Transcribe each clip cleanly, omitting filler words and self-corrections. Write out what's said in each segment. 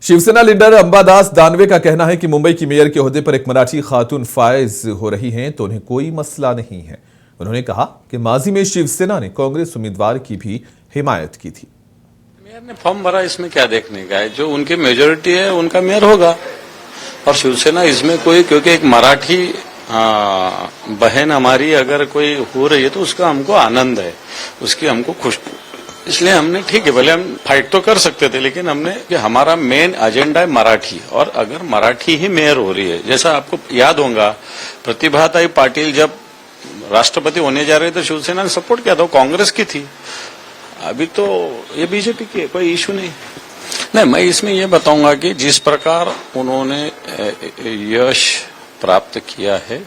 Shiv Sena leader Ambadas Danve का कहना है कि मुंबई की मेयर के ओहदे पर एक मराठी खातून फायज हो रही हैं तो उन्हें कोई मसला नहीं है। उन्होंने कहा कि माजी में शिवसेना ने कांग्रेस उम्मीदवार की भी हिमायत की थी। मेयर ने फॉर्म भरा, इसमें क्या देखने का है? जो उनकी मेजोरिटी है उनका मेयर होगा। और शिवसेना इसमें कोई, क्योंकि एक मराठी बहन हमारी अगर कोई हो रही है तो उसका हमको आनंद है, उसकी हमको खुश, इसलिए हमने ठीक है, भले हम फाइट तो कर सकते थे, लेकिन हमने कि हमारा मेन एजेंडा है मराठी, और अगर मराठी ही मेयर हो रही है, जैसा आपको याद होगा प्रतिभाताई पाटिल जब राष्ट्रपति होने जा रहे थे शिवसेना ने सपोर्ट किया था, कांग्रेस की थी। अभी तो ये बीजेपी की है, कोई इशू नहीं। मैं इसमें ये बताऊंगा कि जिस प्रकार उन्होंने यश प्राप्त किया है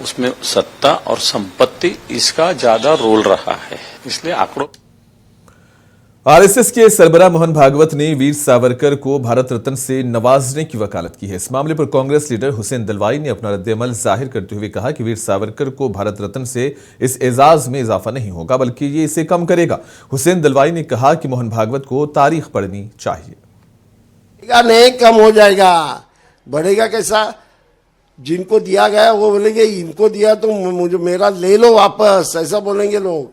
उसमें सत्ता और संपत्ति इसका ज्यादा रोल रहा है, इसलिए आंकड़ों। आरएसएस के सरबराह मोहन भागवत ने वीर सावरकर को भारत रत्न से नवाजने की वकालत की है। इस मामले पर कांग्रेस लीडर हुसैन दलवाई ने अपना रद्द-ए-अमल जाहिर करते हुए कहा कि वीर सावरकर को भारत रत्न से इस एजाज में इजाफा नहीं होगा, बल्कि ये इसे कम करेगा। हुसैन दलवाई ने कहा कि मोहन भागवत को तारीख पढ़नी चाहिए। नहीं, कम हो जाएगा, बढ़ेगा कैसा? जिनको दिया गया वो बोलेंगे इनको दिया तो मुझे मेरा ले लो वापस, ऐसा बोलेंगे लोग।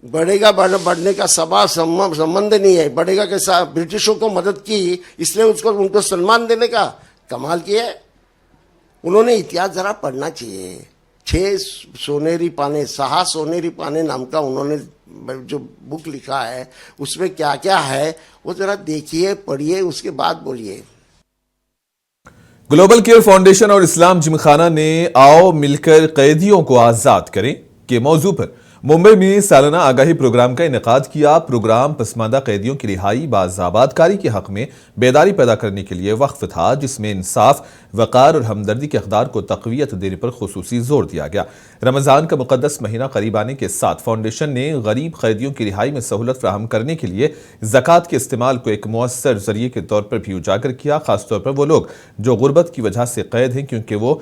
बढ़ेगा, बढ़ने का संबंध नहीं है। बढ़ेगा कैसा? ब्रिटिशों को मदद की इसलिए उनको सम्मान देने का कमाल किया है उन्होंने। इतिहास जरा पढ़ना चाहिए। 6 सोनेरी पाने नाम का उन्होंने जो बुक लिखा है उसमें क्या क्या है वो जरा देखिए, पढ़िए, उसके बाद बोलिए। ग्लोबल केयर फाउंडेशन और इस्लाम जिमखाना ने आओ मिलकर कैदियों को आजाद करें के मौजू पर मुंबई में सालाना आगाही प्रोग्राम का इनेकाद किया। प्रोग्राम पसमानदा कैदियों की रिहाई, बाज़ाबादकारी के हक में बेदारी पैदा करने के लिए वक्फ था, जिसमें इंसाफ, वक़ार और हमदर्दी के अक़दार को तक़वियत देने पर खुसूसी जोर दिया गया। रमज़ान का मुक़द्दस महीना करीब आने के साथ फाउंडेशन ने गरीब कैदियों की रिहाई में सहूलत फ्राहम करने के लिए ज़कात के इस्तेमाल को एक मुअस्सर ज़रिए के तौर पर भी उजागर किया। खासतौर पर वो लोग जो गुर्बत की वजह से कैद हैं क्योंकि वो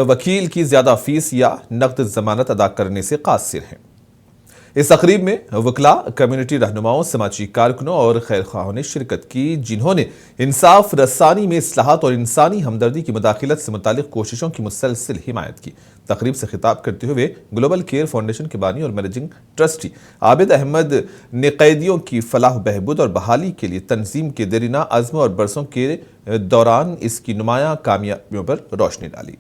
वकील की ज़्यादा फीस या नकद ज़मानत अदा करने से कासिर हैं। इस तकरीब में वकला, कम्युनिटी रहनुमाओं, समाजी कारकुनों और खैरख्वाहों ने शिरकत की, जिन्होंने इंसाफ रसानी में इस्लाहात और इंसानी हमदर्दी की मुदाखिलत से मुतालिक कोशिशों की मुसलसिल हिमायत की। तकरीब से खिताब करते हुए ग्लोबल केयर फाउंडेशन के बानी और मैनेजिंग ट्रस्टी आबिद अहमद ने कैदियों की फलाह बहबूद और बहाली के लिए तंजीम के देरीना अज़्म और बरसों के दौरान इसकी नुमायां कामयाबियों पर रोशनी डाली।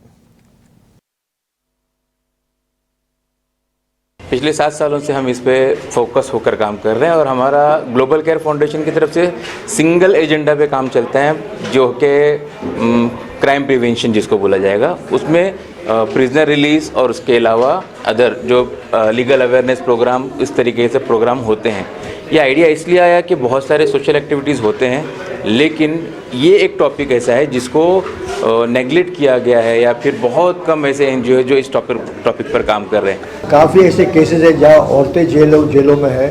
पिछले 7 सालों से हम इस पे फोकस होकर काम कर रहे हैं और हमारा ग्लोबल केयर फाउंडेशन की तरफ से सिंगल एजेंडा पे काम चलता है जो कि क्राइम प्रिवेंशन जिसको बोला जाएगा। उसमें प्रिजनर रिलीज़ और उसके अलावा अदर जो लीगल अवेयरनेस प्रोग्राम, इस तरीके से प्रोग्राम होते हैं। ये आइडिया इसलिए आया कि बहुत सारे सोशल एक्टिविटीज़ होते हैं, लेकिन ये एक टॉपिक ऐसा है जिसको नेगलेक्ट किया गया है या फिर बहुत कम ऐसे एनजीओ जो इस टॉपिक पर काम कर रहे हैं। काफ़ी ऐसे केसेस है जहाँ औरतें जेलों में है,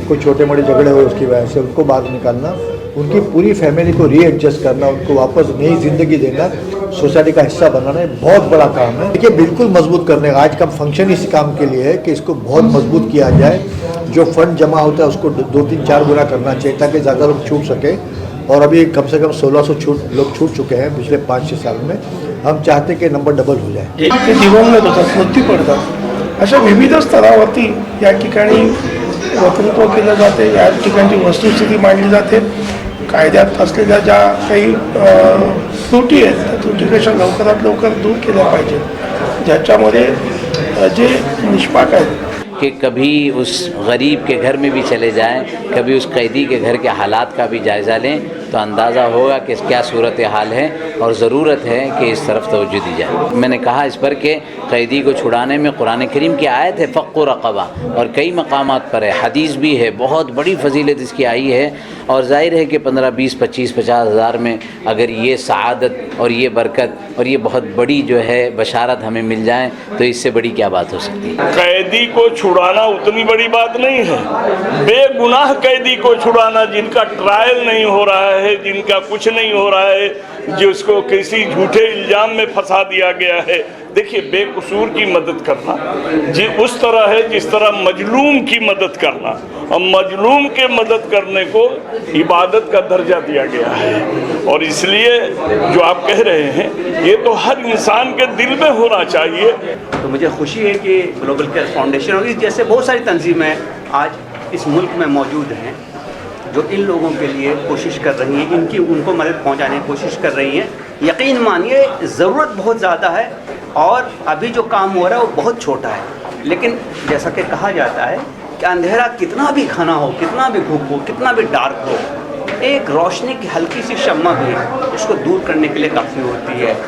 कोई छोटे मोटे झगड़े हुए उसकी वजह से उनको बाहर निकालना, उनकी पूरी फैमिली को रीएडजस्ट करना, उनको वापस नई जिंदगी देना, सोसाइटी का हिस्सा बनाना, ये बहुत बड़ा काम है। देखिए, बिल्कुल मजबूत करने का आज का फंक्शन इसी काम के लिए है कि इसको बहुत मजबूत किया जाए। जो फंड जमा होता है उसको 2-3-4 गुना करना चाहिए ताकि ज़्यादा लोग छूट सके। और अभी कम से कम 1600 लोग छूट चुके हैं पिछले 5-6 साल में। हम चाहते कि नंबर डबल हो जाए। ते दिवंगत होतात, मृत्यू पडतात, अशा विविध स्तरावरती या ठिकाणी वक्तृत्व केलं जाते, या ठिकाणची वस्तुस्थिती मांडली जाते। कायद्यात असलेल्या ज्या काही त्रुटी आहेत त्या त्रुटी कशा लवकरात लवकर दूर केल्या पाहिजेत, ज्याच्यामध्ये जे निष्पाप आहेत कि कभी उस गरीब के घर में भी चले जाएं, कभी उस कैदी के घर के हालात का भी जायज़ा लें तो अंदाज़ा होगा कि क्या सूरत हाल है और ज़रूरत है कि इस तरफ तवज्जो दी जाए। मैंने कहा इस पर कि कैदी को छुड़ाने में कुरान करीम की आयत है फ़क्कु रक़बा, और कई मकामात पर है, हदीस भी है, बहुत बड़ी फजीलत इसकी आई है। और जाहिर है कि 15, 20, 25, 50 हज़ार में अगर ये सआदत और ये बरकत और ये बहुत बड़ी जो है बशारत हमें मिल जाए तो इससे बड़ी क्या बात हो सकती है। कैदी को छुड़ाना उतनी बड़ी बात नहीं है, बेगुनाह कैदी को छुड़ाना, जिनका ट्रायल नहीं हो रहा है, जिनका कुछ नहीं हो रहा है, जिसको किसी झूठे इल्जाम में फंसा दिया गया है, देखिए, बेकसूर की मदद करना जी उस तरह है जिस तरह मजलूम की मदद करना, और मजलूम के मदद करने को इबादत का दर्जा दिया गया है। और इसलिए जो आप कह रहे हैं ये तो हर इंसान के दिल में होना चाहिए। तो मुझे खुशी है कि ग्लोबल केयर फाउंडेशन और इस जैसे बहुत सारी तंजीमें आज इस मुल्क में मौजूद हैं जो इन लोगों के लिए कोशिश कर रही हैं, इनकी उनको मदद पहुंचाने की कोशिश कर रही हैं। यकीन मानिए ज़रूरत बहुत ज़्यादा है और अभी जो काम हो रहा है वो बहुत छोटा है, लेकिन जैसा कि कहा जाता है कि अंधेरा कितना भी घना हो, कितना भी धूप हो, कितना भी डार्क हो, एक रोशनी की हल्की सी शम्मा भी उसको दूर करने के लिए काफ़ी होती है।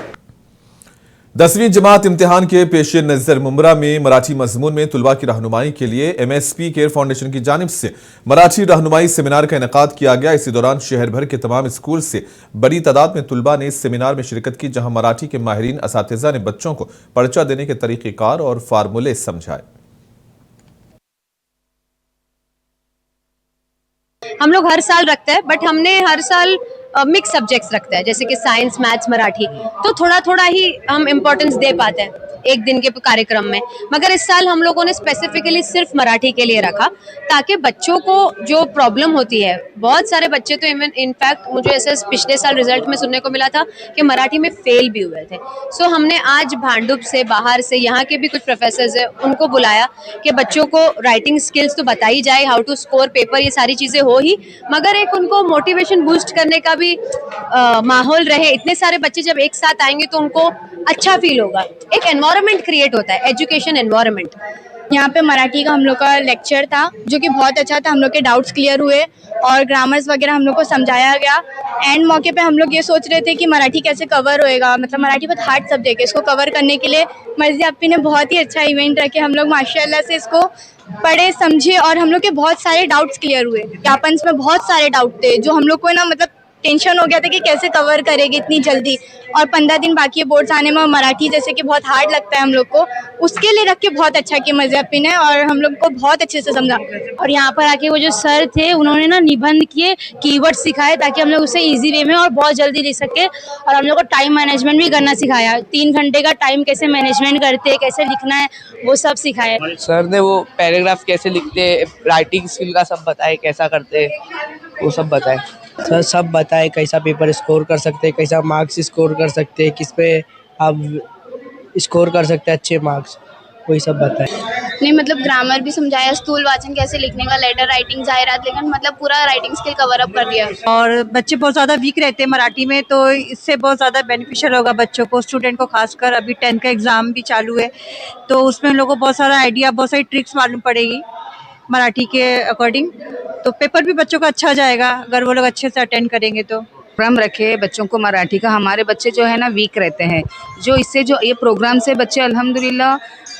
10वीं जमात इम्तिहान के पेश नज़र मुमरा में मराठी मजमून में तुलबा की रहनुमाई के लिए MSP केयर फाउंडेशन की जानिब से मराठी रहनुमाई सेमिनार का इनेकाद किया गया। इसी दौरान शहर भर के तमाम स्कूल से बड़ी तादाद में तुलबा ने इस सेमिनार में शिरकत की, जहां मराठी के माहिरीन असातिज़ा ने बच्चों को पर्चा देने के तरीक़ेकार और फार्मूले समझाए। हम लोग हर साल रखते हैं, बट हमने हर साल मिक्स सब्जेक्ट्स रखते हैं, जैसे कि साइंस, मैथ्स, मराठी, तो थोड़ा थोड़ा ही हम इम्पोर्टेंस दे पाते हैं एक दिन के कार्यक्रम में। मगर इस साल हम लोगों ने स्पेसिफिकली सिर्फ मराठी के लिए रखा ताकि बच्चों को जो प्रॉब्लम होती है, बहुत सारे बच्चे तो इनफैक्ट मुझे ऐसे पिछले साल रिजल्ट में सुनने को मिला था कि मराठी में फेल भी हुए थे। सो हमने आज भांडुप से, बाहर से, यहाँ के भी कुछ प्रोफेसर्स हैं, उनको बुलाया कि बच्चों को राइटिंग स्किल्स तो बताई जाए, हाउ टू स्कोर पेपर, ये सारी चीज़ें हो ही, मगर एक उनको मोटिवेशन बूस्ट करने का भी माहौल रहे। इतने सारे बच्चे जब एक साथ आएंगे तो उनको अच्छा फील होगा, एक एनवायरनमेंट क्रिएट होता है, एजुकेशन एनवायरनमेंट। यहाँ पे मराठी का हम लोग का लेक्चर था जो कि बहुत अच्छा था, हम लोग के डाउट्स क्लियर हुए और ग्रामर्स वगैरह हम लोग को समझाया गया। एंड मौके पे हम लोग ये सोच रहे थे कि मराठी कैसे कवर होएगा, मतलब मराठी बहुत हार्ड सब्जेक्ट है, इसको कवर करने के लिए मर्जी आपी ने बहुत ही अच्छा इवेंट रखे। हम लोग माशाल्लाह से इसको पढ़े, समझे और हम लोग के बहुत सारे डाउट्स क्लियर हुए। व्यापन में बहुत सारे डाउट थे जो हम लोग को ना मतलब टेंशन हो गया था कि कैसे कवर करेंगे इतनी जल्दी, और 15 दिन बाकी है बोर्ड्स आने में। मराठी जैसे कि बहुत हार्ड लगता है हम लोग को, उसके लिए रख के बहुत अच्छा किया मज़हबी ने और हम लोग को बहुत अच्छे से समझा। और यहाँ पर आके वो जो सर थे उन्होंने ना निबंध किए, कीवर्ड सिखाए ताकि हम लोग उसे इजी वे में और बहुत जल्दी लिख सके, और हम लोग को टाइम मैनेजमेंट भी करना सिखाया। 3 घंटे का टाइम कैसे मैनेजमेंट करते हैं, कैसे लिखना है, वो सब सिखाया। सर ने वो पैराग्राफ कैसे लिखते, राइटिंग स्किल का सब बताए, कैसा करते वो सब बताए। सर सब बताए कैसा पेपर स्कोर कर सकते हैं, कैसा मार्क्स स्कोर कर सकते हैं, किस पे आप स्कोर कर सकते हैं अच्छे मार्क्स, वही सब बताए। नहीं मतलब ग्रामर भी समझाया, स्थूल वाचन कैसे लिखने का, लेटर राइटिंग, जाहिरात, लेकिन मतलब पूरा राइटिंग स्किल कवर अप कर दिया। और बच्चे बहुत ज़्यादा वीक रहते हैं मराठी में, तो इससे बहुत ज़्यादा बेनिफिशियल होगा बच्चों को, स्टूडेंट को खासकर। अभी 10th का एग्ज़ाम भी चालू है तो उसमें उन लोगों को बहुत सारा आइडिया, बहुत सारी ट्रिक्स मालूम पड़ेगी मराठी के अकॉर्डिंग, तो पेपर भी बच्चों का अच्छा जाएगा अगर वो लोग अच्छे से अटेंड करेंगे तो। प्रोग्राम रखे बच्चों को मराठी का। हमारे बच्चे जो है ना वीक रहते हैं, जो इससे जो ये प्रोग्राम से बच्चे अल्हम्दुलिल्लाह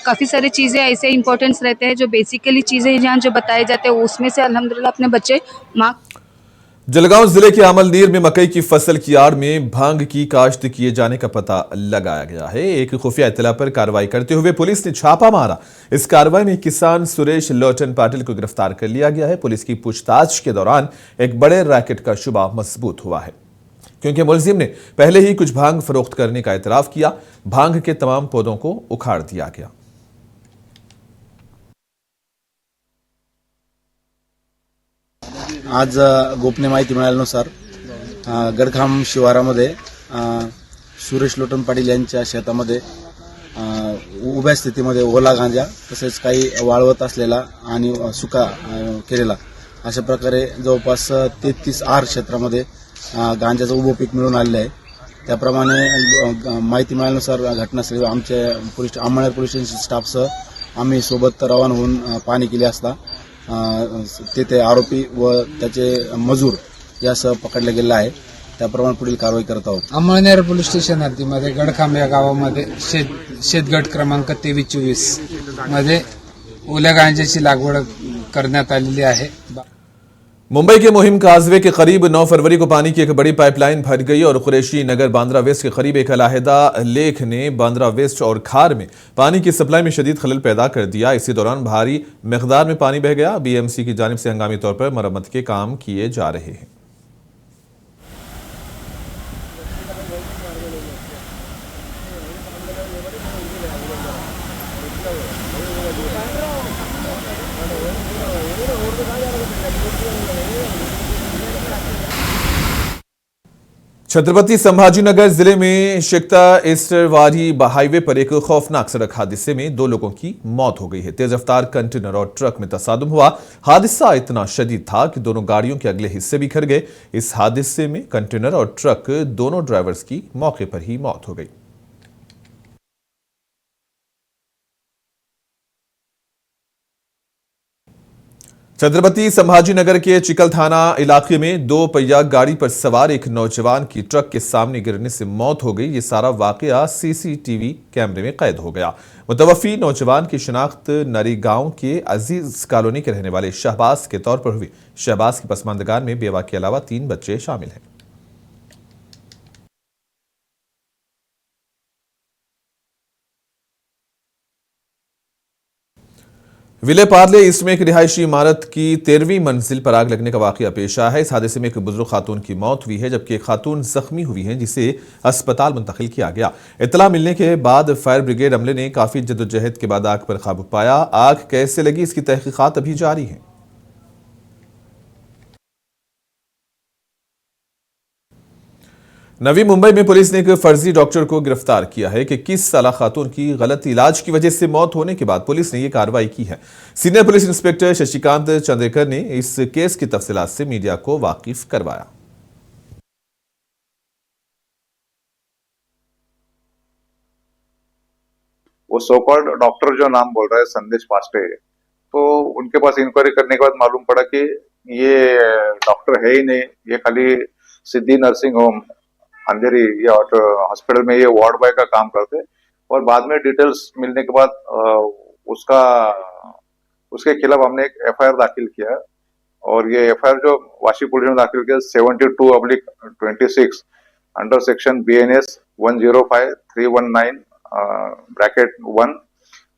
काफ़ी सारी चीज़ें ऐसे इंपॉर्टेंस रहते हैं जो बेसिकली चीज़ें जहाँ जो बताए जाते हैं उसमें से अल्हम्दुलिल्लाह अपने बच्चे मार्क्स। जलगांव जिले के आमलनीर में मकई की फसल की आड़ में भांग की काश्त किए जाने का पता लगाया गया है। एक खुफिया इत्तला पर कार्रवाई करते हुए पुलिस ने छापा मारा। इस कार्रवाई में किसान सुरेश लोटन पाटिल को गिरफ्तार कर लिया गया है। पुलिस की पूछताछ के दौरान एक बड़े रैकेट का शुबा मजबूत हुआ है, क्योंकि मुलजिम ने पहले ही कुछ भांग फरोख्त करने का इतराफ किया। भांग के तमाम पौधों को उखाड़ दिया गया। आज गोपनीय माहिती मिळाल्यानुसार गडखाम शिवारामध्ये सुरेश लोटन पाटील यांच्या शेतामध्ये उभ्या स्थितीमध्ये ओला गांजा तसेच काही वाळवत असलेला आणि सुका केलेला अशा प्रकारे जवळपास 33 आर क्षेत्रामध्ये गांजाचं उभं पीक मिळून आलेलं आहे। त्याप्रमाणे माहिती मिळाल्यानुसार घटनास्थळी आमच्या अंमळनेर पोलीस स्टेशन स्टाफसह आम्ही सोबत रवाना होऊन पाहणी केली असता तेथे आरोपी व त्याचे मजूर यासह पकडले गेले आहे। त्याप्रमाणे पुढील कारवाई करत आहोत। अंमळनेर पोलीस स्टेशन हद्दीमध्ये गडखांब या गावामध्ये शेतगट क्रमांक 23-24 मध्ये ओल्या गांजाची लागवड करण्यात आलेली आहे। मुंबई के मुहिम काजवे के करीब 9 फरवरी को पानी की एक बड़ी पाइपलाइन फट गई और कुरैशी नगर बांद्रा वेस्ट के करीब एक अलहदा लेख ने बांद्रा वेस्ट और खार में पानी की सप्लाई में शदीद खलल पैदा कर दिया। इसी दौरान भारी मिकदार में पानी बह गया। बीएमसी की जानिब से हंगामी तौर पर मरम्मत के काम किए जा रहे हैं। छत्रपति संभाजीनगर जिले में शिकता ईस्टरवारी हाईवे पर एक खौफनाक सड़क हादसे में 2 लोगों की मौत हो गई है। तेज रफ्तार कंटेनर और ट्रक में तसादुम हुआ। हादसा इतना शदीद था कि दोनों गाड़ियों के अगले हिस्से बिखर गए। इस हादसे में कंटेनर और ट्रक दोनों ड्राइवर्स की मौके पर ही मौत हो गई। छत्रपति संभाजीनगर के चिकल थाना इलाके में 2 पहिया गाड़ी पर सवार एक नौजवान की ट्रक के सामने गिरने से मौत हो गई। ये सारा वाकया सीसीटीवी कैमरे में कैद हो गया। मुतवफी नौजवान की शिनाख्त नरी गांव के अजीज कॉलोनी के रहने वाले शहबाज के तौर पर हुई। शहबाज की पसमानदगान में बेवा के अलावा 3 बच्चे शामिल हैं। विले पार्ले ईस्ट में एक रिहायशी इमारत की 13वीं मंजिल पर आग लगने का वाकया पेश आया है। इस हादसे में एक बुजुर्ग खातून की मौत हुई है, जबकि एक खातून जख्मी हुई है, जिसे अस्पताल मुंतकिल किया गया। इत्तला मिलने के बाद फायर ब्रिगेड अमले ने काफी जद्दोजहद के बाद आग पर काबू पाया। आग कैसे लगी, इसकी तहकीकात अभी जारी है। नवी मुंबई में पुलिस ने एक फर्जी डॉक्टर को गिरफ्तार किया है कि 21 साला खातून की गलत इलाज की वजह से मौत होने के बाद पुलिस ने यह कार्रवाई की है। सीनियर पुलिस इंस्पेक्टर शशिकांत चंद्रेकर ने इस केस की तफसीलात से मीडिया को वाकिफ करवाया। वो सोकॉल्ड डॉक्टर जो नाम बोल रहा है संदेश पास्टे, तो उनके पास इंक्वायरी करने के बाद मालूम पड़ा कि ये डॉक्टर है ही नहीं, ये खाली सिद्धि नर्सिंग होम अंधेरी ये हॉस्पिटल में ये वार्ड बॉय का काम करते। और बाद में डिटेल्स मिलने के बाद उसके खिलाफ हमने एक एफआईआर दाखिल किया। और ये एफआईआर जो वाशी पुलिस ने दाखिल किया 72/26 अंडर सेक्शन BNS 105-319 ब्रैकेट 1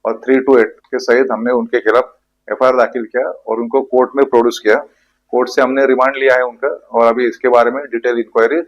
और 328 के सहित हमने उनके खिलाफ एफआईआर दाखिल किया और उनको कोर्ट में प्रोड्यूस किया। कोर्ट से हमने रिमांड लिया है उनका, और अभी इसके बारे में डिटेल इंक्वायरी